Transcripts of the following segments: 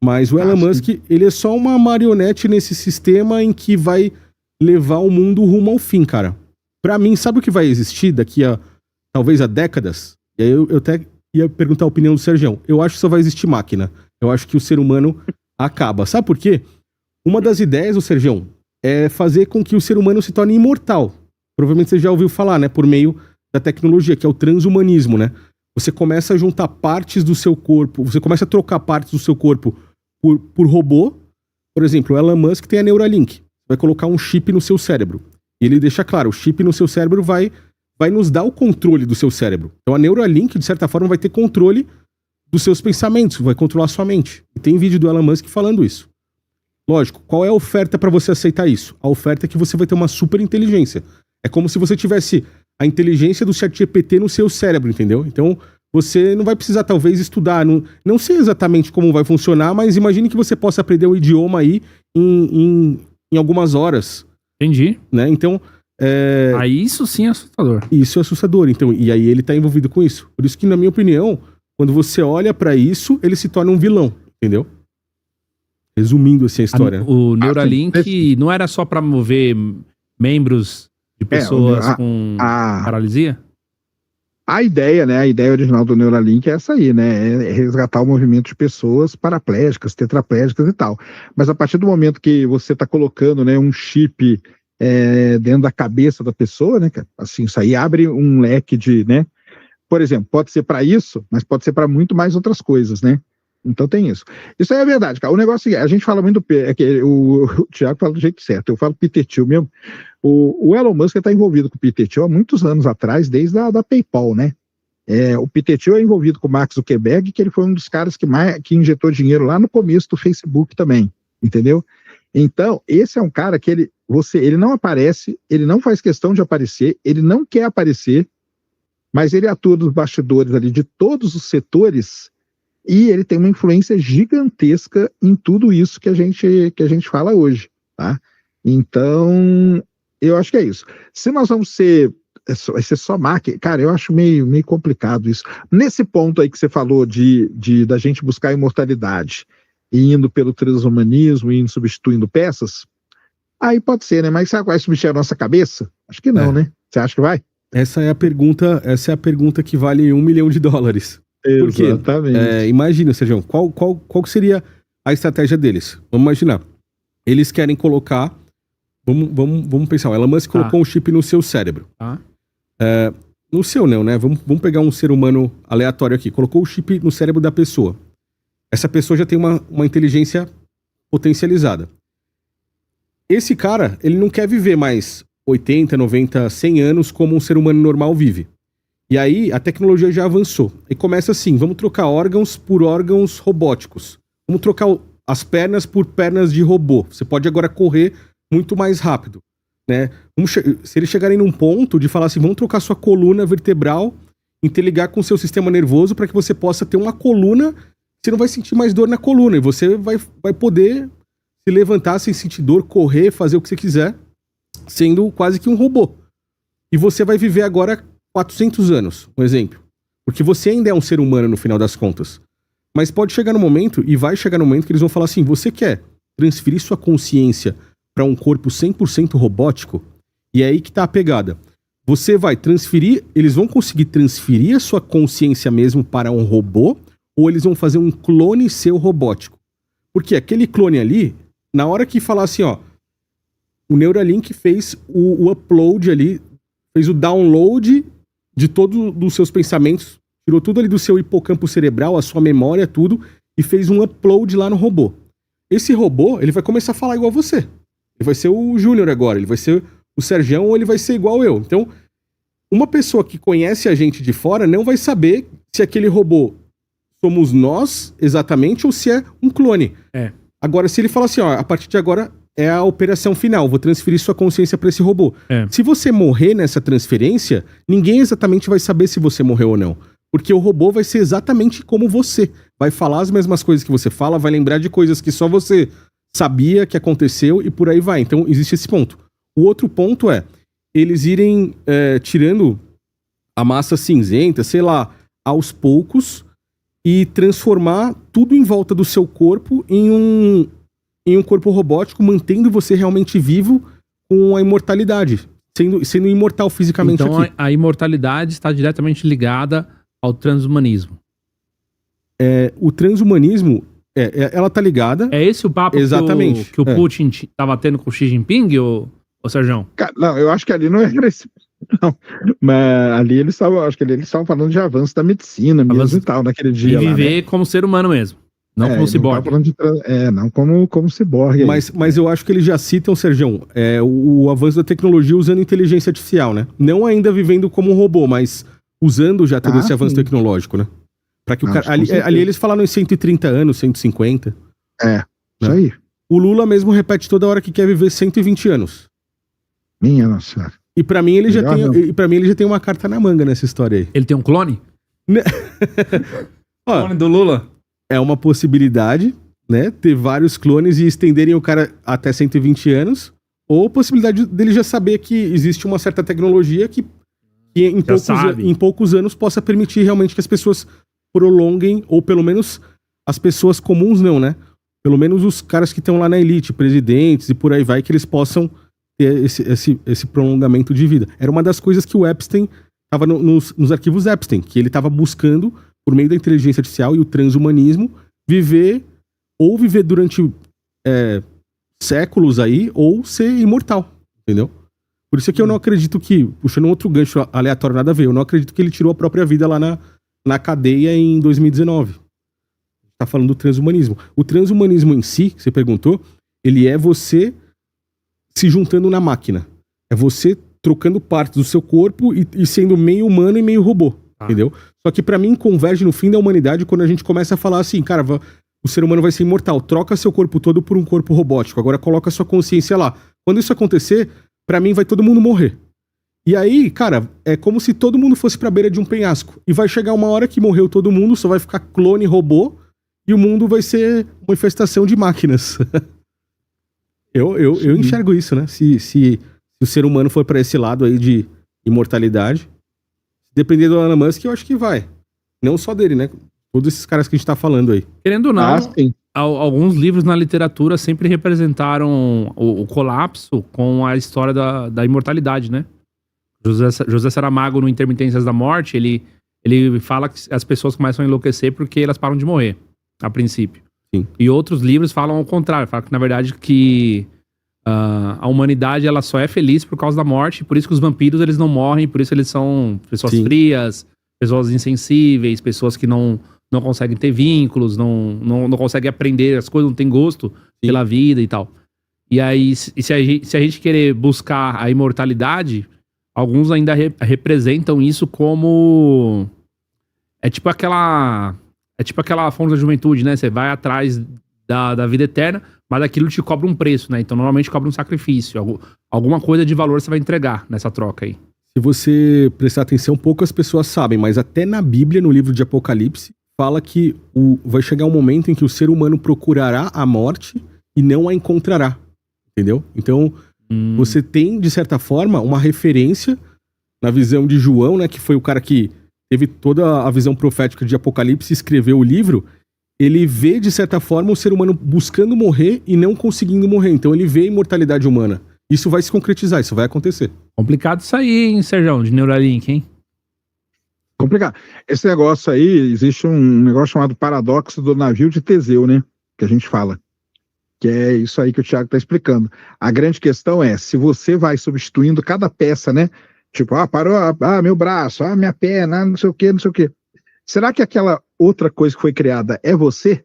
Mas o Elon Musk, ele é só uma marionete nesse sistema em que vai levar o mundo rumo ao fim, cara. Pra mim, sabe o que vai existir daqui a, talvez, a décadas? E aí eu até ia perguntar a opinião do Sergião. Eu acho que só vai existir máquina. Eu acho que o ser humano acaba. Sabe por quê? Uma das ideias do Sergião é fazer com que o ser humano se torne imortal. Provavelmente você já ouviu falar, né? Por meio da tecnologia, que é o transhumanismo, né? Você começa a juntar partes do seu corpo, você começa a trocar partes do seu corpo por robô. Por exemplo, o Elon Musk tem a Neuralink. Vai colocar um chip no seu cérebro. E ele deixa claro, o chip no seu cérebro vai nos dar o controle do seu cérebro. Então a Neuralink, de certa forma, vai ter controle dos seus pensamentos, vai controlar a sua mente. E tem vídeo do Elon Musk falando isso. Lógico, qual é a oferta para você aceitar isso? A oferta é que você vai ter uma super inteligência. É como se você tivesse a inteligência do ChatGPT no seu cérebro, entendeu? Então, você não vai precisar, talvez, estudar. Não sei exatamente como vai funcionar, mas imagine que você possa aprender um idioma aí em algumas horas. Entendi. Né? Então... Aí isso sim é assustador. Isso é assustador. Então, e aí ele tá envolvido com isso. Por isso que, na minha opinião, quando você olha pra isso, ele se torna um vilão, entendeu? Resumindo assim a história. O Neuralink não era só pra mover membros de pessoas com paralisia? A ideia, né? A ideia original do Neuralink é essa aí, né? É resgatar o movimento de pessoas paraplégicas, tetraplégicas e tal. Mas a partir do momento que você está colocando, né, um chip dentro da cabeça da pessoa, né? Assim, isso aí abre um leque de, né? Por exemplo, pode ser para isso, mas pode ser para muito mais outras coisas, né? Então tem isso. Isso aí é verdade, cara. O negócio é que a gente fala muito o Thiago fala do jeito certo, eu falo Peter Thiel mesmo. O Elon Musk está envolvido com o Peter Thiel há muitos anos atrás, desde a da PayPal, né? O Peter Thiel é envolvido com o Mark Zuckerberg, que ele foi um dos caras que injetou dinheiro lá no começo do Facebook também, entendeu? Então, esse é um cara que ele não aparece, ele não faz questão de aparecer, ele não quer aparecer, mas ele atua nos bastidores ali de todos os setores e ele tem uma influência gigantesca em tudo isso que a gente fala hoje, tá? Então, eu acho que é isso. Se nós vamos vai ser só máquina, cara, eu acho meio complicado isso. Nesse ponto aí que você falou da gente buscar a imortalidade, e indo pelo transhumanismo, indo substituindo peças, aí pode ser, né? Mas será que vai substituir a nossa cabeça? Acho que não, né? Você acha que vai? Essa é a pergunta que vale $1 milhão. Exatamente. Imagina, Sérgio, qual seria a estratégia deles? Vamos imaginar. Eles querem colocar... Vamos pensar, o Elon Musk colocou um chip no seu cérebro. No seu não, né? Vamos pegar um ser humano aleatório aqui. Colocou o chip no cérebro da pessoa. Essa pessoa já tem uma inteligência potencializada. Esse cara, ele não quer viver mais 80, 90, 100 anos como um ser humano normal vive. E aí, a tecnologia já avançou. E começa assim, vamos trocar órgãos por órgãos robóticos. Vamos trocar as pernas por pernas de robô. Você pode agora correr muito mais rápido, né? Se eles chegarem num ponto de falar assim, vamos trocar sua coluna vertebral, interligar com o seu sistema nervoso para que você possa ter uma coluna, você não vai sentir mais dor na coluna e você vai poder se levantar sem sentir dor, correr, fazer o que você quiser, sendo quase que um robô. E você vai viver agora 400 anos, um exemplo. Porque você ainda é um ser humano no final das contas. Mas pode chegar no momento, e vai chegar no momento que eles vão falar assim, você quer transferir sua consciência para um corpo 100% robótico? E é aí que tá a pegada. Você vai transferir, eles vão conseguir transferir a sua consciência mesmo para um robô, ou eles vão fazer um clone seu robótico? Porque aquele clone ali, na hora que falar assim, ó, o Neuralink fez o upload ali, fez o download de todos os seus pensamentos, tirou tudo ali do seu hipocampo cerebral, a sua memória, tudo, e fez um upload lá no robô. Esse robô, ele vai começar a falar igual você. Ele vai ser o Júnior agora, ele vai ser o Sergião ou ele vai ser igual eu. Então, uma pessoa que conhece a gente de fora não vai saber se aquele robô somos nós, exatamente, ou se é um clone. Agora, se ele falar assim, ó, a partir de agora é a operação final, vou transferir sua consciência para esse robô. Se você morrer nessa transferência, ninguém exatamente vai saber se você morreu ou não. Porque o robô vai ser exatamente como você. Vai falar as mesmas coisas que você fala, vai lembrar de coisas que só você sabia que aconteceu e por aí vai. Então, existe esse ponto. O outro ponto é eles irem tirando a massa cinzenta, sei lá, aos poucos, e transformar tudo em volta do seu corpo em um corpo robótico, mantendo você realmente vivo com a imortalidade, sendo imortal fisicamente. Então aqui. A imortalidade está diretamente ligada ao transhumanismo. O transhumanismo, ela tá ligada. É esse o papo exatamente, que o Putin tava tendo com o Xi Jinping, ô Sérgio? Não, eu acho que ali não era esse. Não, mas ali eles estavam falando de avanço da medicina mesmo e tal, naquele dia. E viver como ser humano mesmo, não como ciborgue. Não como ciborgue. Mas eu acho que eles já citam, Sérgio, o avanço da tecnologia usando inteligência artificial, né? Não ainda vivendo como um robô, mas usando já todo esse avanço tecnológico, né? Pra que o cara. Ali eles falaram em 130 anos, 150. Isso aí. O Lula mesmo repete toda hora que quer viver 120 anos. Minha nossa. E pra mim ele já tem uma carta na manga nessa história aí. Ele tem um clone? Clone do Lula? É uma possibilidade, né? Ter vários clones e estenderem o cara até 120 anos. Ou possibilidade dele já saber que existe uma certa tecnologia que em poucos anos possa permitir realmente que as pessoas prolonguem, ou pelo menos as pessoas comuns não, né? Pelo menos os caras que estão lá na elite, presidentes e por aí vai, que eles possam ter esse prolongamento de vida. Era uma das coisas que o Epstein estava nos arquivos Epstein, que ele estava buscando, por meio da inteligência artificial e o transhumanismo, viver durante séculos aí, ou ser imortal, entendeu? Por isso é que eu não acredito que, puxando outro gancho aleatório, nada a ver, eu não acredito que ele tirou a própria vida lá na cadeia em 2019. Tá falando do transhumanismo. O transhumanismo em si, que você perguntou, ele é você se juntando na máquina. É você trocando partes do seu corpo e sendo meio humano e meio robô, entendeu? Só que pra mim converge no fim da humanidade quando a gente começa a falar assim, cara, o ser humano vai ser imortal, troca seu corpo todo por um corpo robótico, agora coloca sua consciência lá. Quando isso acontecer, pra mim vai todo mundo morrer. E aí, cara, é como se todo mundo fosse pra beira de um penhasco. E vai chegar uma hora que morreu todo mundo, só vai ficar clone robô, e o mundo vai ser uma infestação de máquinas. Eu enxergo isso, né? Se o ser humano for pra esse lado aí de imortalidade, dependendo do Elon Musk, eu acho que vai. Não só dele, né? Todos esses caras que a gente tá falando aí. Querendo ou não, alguns livros na literatura sempre representaram o colapso com a história da imortalidade, né? José Saramago, no Intermitências da Morte, ele fala que as pessoas começam a enlouquecer porque elas param de morrer, a princípio. Sim. E outros livros falam ao contrário, falam que, na verdade, que a humanidade ela só é feliz por causa da morte, por isso que os vampiros eles não morrem, por isso eles são pessoas frias, pessoas insensíveis, pessoas que não conseguem ter vínculos, não conseguem aprender as coisas, não tem gosto pela vida e tal. E aí, se a gente querer buscar a imortalidade, alguns ainda representam isso como... É tipo aquela fonte da juventude, né? Você vai atrás da vida eterna, mas aquilo te cobra um preço, né? Então normalmente cobra um sacrifício. Alguma coisa de valor você vai entregar nessa troca aí. Se você prestar atenção, poucas pessoas sabem, mas até na Bíblia, no livro de Apocalipse, fala que vai chegar um momento em que o ser humano procurará a morte e não a encontrará. Entendeu? Então, você tem, de certa forma, uma referência na visão de João, né? Que foi o cara que teve toda a visão profética de Apocalipse e escreveu o livro. Ele vê, de certa forma, o ser humano buscando morrer e não conseguindo morrer. Então ele vê a imortalidade humana. Isso vai se concretizar, isso vai acontecer. Complicado isso aí, hein, Sérgio, de Neuralink, hein? Complicado. Esse negócio aí, existe um negócio chamado paradoxo do navio de Teseu, né? Que a gente fala. Que é isso aí que o Thiago está explicando. A grande questão é, se você vai substituindo cada peça, né? Tipo, parou, meu braço, minha perna, não sei o quê, não sei o quê. Será que aquela outra coisa que foi criada é você?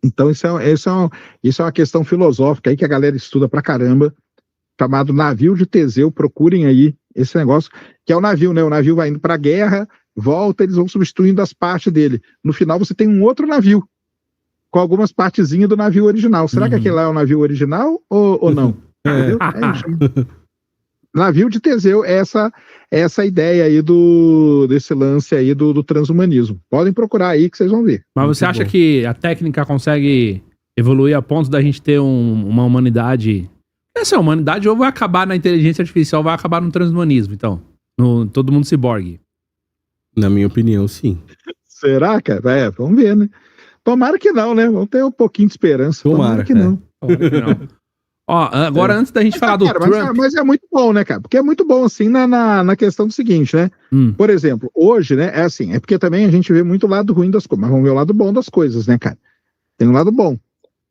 Então isso é uma questão filosófica aí que a galera estuda pra caramba, chamado navio de Teseu. Procurem aí esse negócio, que é o navio, né? O navio vai indo pra guerra, volta, eles vão substituindo as partes dele. No final você tem um outro navio, com algumas partezinhas do navio original. Será que aquele lá é o navio original ou não? Entendeu? É isso. Navio de Teseu, essa ideia aí desse lance aí do transhumanismo. Podem procurar aí que vocês vão ver. Mas você acha que a técnica consegue evoluir a ponto da gente ter uma humanidade... Essa humanidade ou vai acabar na inteligência artificial ou vai acabar no transhumanismo, então? Todo mundo ciborgue. Na minha opinião, sim. Será, cara? Vamos ver, né? Tomara que não, né? Vamos ter um pouquinho de esperança. Tomara que não. Tomara que não. Ó, agora antes da gente falar do Trump... Mas é muito bom, né, cara? Porque é muito bom, assim, na questão do seguinte, né? Por exemplo, hoje, né, é assim, é porque também a gente vê muito o lado ruim das coisas, mas vamos ver o lado bom das coisas, né, cara? Tem um lado bom.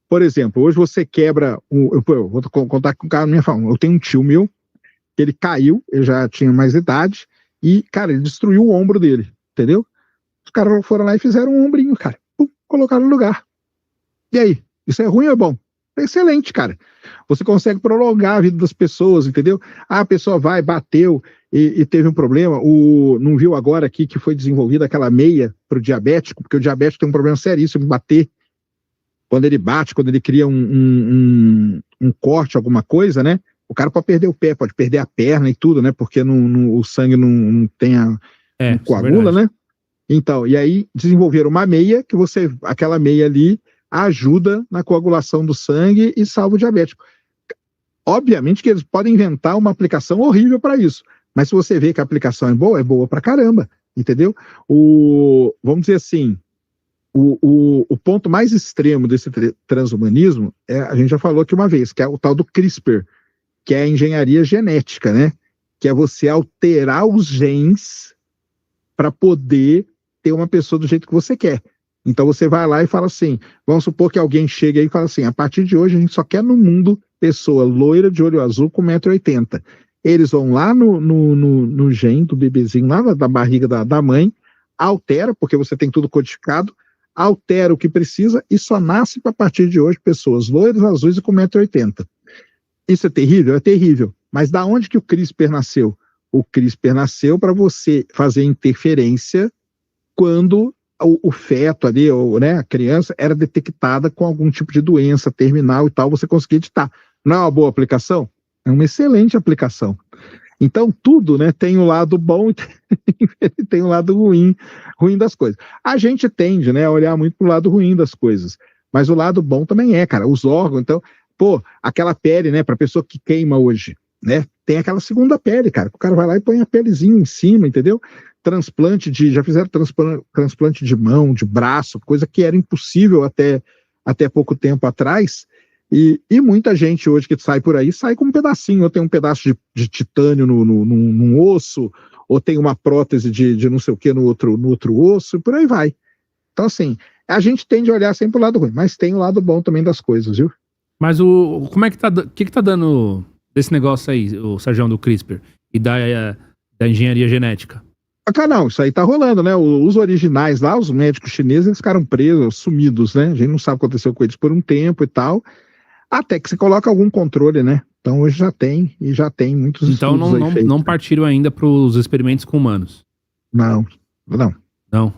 Por exemplo, hoje você quebra... eu vou contar com o cara na minha fala. Eu tenho um tio meu, que ele caiu, ele já tinha mais idade, e, cara, ele destruiu o ombro dele, entendeu? Os caras foram lá e fizeram um ombrinho, cara. Pum, colocaram no lugar. E aí? Isso é ruim ou é bom? É excelente, cara. Você consegue prolongar a vida das pessoas, entendeu? A pessoa vai, bateu e teve um problema. Não viu agora aqui que foi desenvolvida aquela meia para o diabético, porque o diabético tem um problema seríssimo de bater. Quando ele bate, quando ele cria um corte, alguma coisa, né? O cara pode perder o pé, pode perder a perna e tudo, né? Porque o sangue não tem não coagula, né? Então, e aí desenvolveram uma meia que aquela meia ali ajuda na coagulação do sangue e salva o diabético. Obviamente que eles podem inventar uma aplicação horrível para isso, mas se você vê que a aplicação é boa pra caramba, entendeu? Vamos dizer assim, o ponto mais extremo desse transhumanismo, a gente já falou aqui uma vez, que é o tal do CRISPR, que é a engenharia genética, né? Que é você alterar os genes para poder ter uma pessoa do jeito que você quer. Então você vai lá e fala assim, vamos supor que alguém chega aí e fala assim, a partir de hoje a gente só quer no mundo pessoa loira de olho azul com 1,80 m. Eles vão lá no gene do bebezinho, lá da barriga da mãe, altera, porque você tem tudo codificado, altera o que precisa e só nasce a partir de hoje pessoas loiras, azuis e com 1,80 m. Isso é terrível? É terrível. Mas da onde que o CRISPR nasceu? O CRISPR nasceu para você fazer interferência quando o feto ali, né, a criança, era detectada com algum tipo de doença terminal e tal, você conseguia editar. Não é uma boa aplicação? É uma excelente aplicação. Então, tudo, né, tem o lado bom e tem o lado ruim das coisas. A gente tende, né, a olhar muito pro lado ruim das coisas, mas o lado bom também cara, os órgãos, então, aquela pele, né, pra pessoa que queima hoje, né, tem aquela segunda pele, cara, o cara vai lá e põe a pelezinha em cima, entendeu? Já fizeram transplante de mão, de braço, coisa que era impossível até pouco tempo atrás, e muita gente hoje que sai por aí, sai com um pedacinho, ou tem um pedaço de titânio num osso, ou tem uma prótese de não sei o que no outro osso, e por aí vai. Então assim, a gente tende a olhar sempre pro lado ruim, mas tem o lado bom também das coisas, viu? Mas como é que tá dando desse negócio aí, o Sérgio, do CRISPR e da engenharia genética? Não, isso aí tá rolando, né? Os originais lá, os médicos chineses, eles ficaram presos, sumidos, né? A gente não sabe o que aconteceu com eles por um tempo e tal, até que se coloca algum controle, né? Então hoje já tem muitos estudos aí feitos. Não partiram ainda para os experimentos com humanos? Não. Não?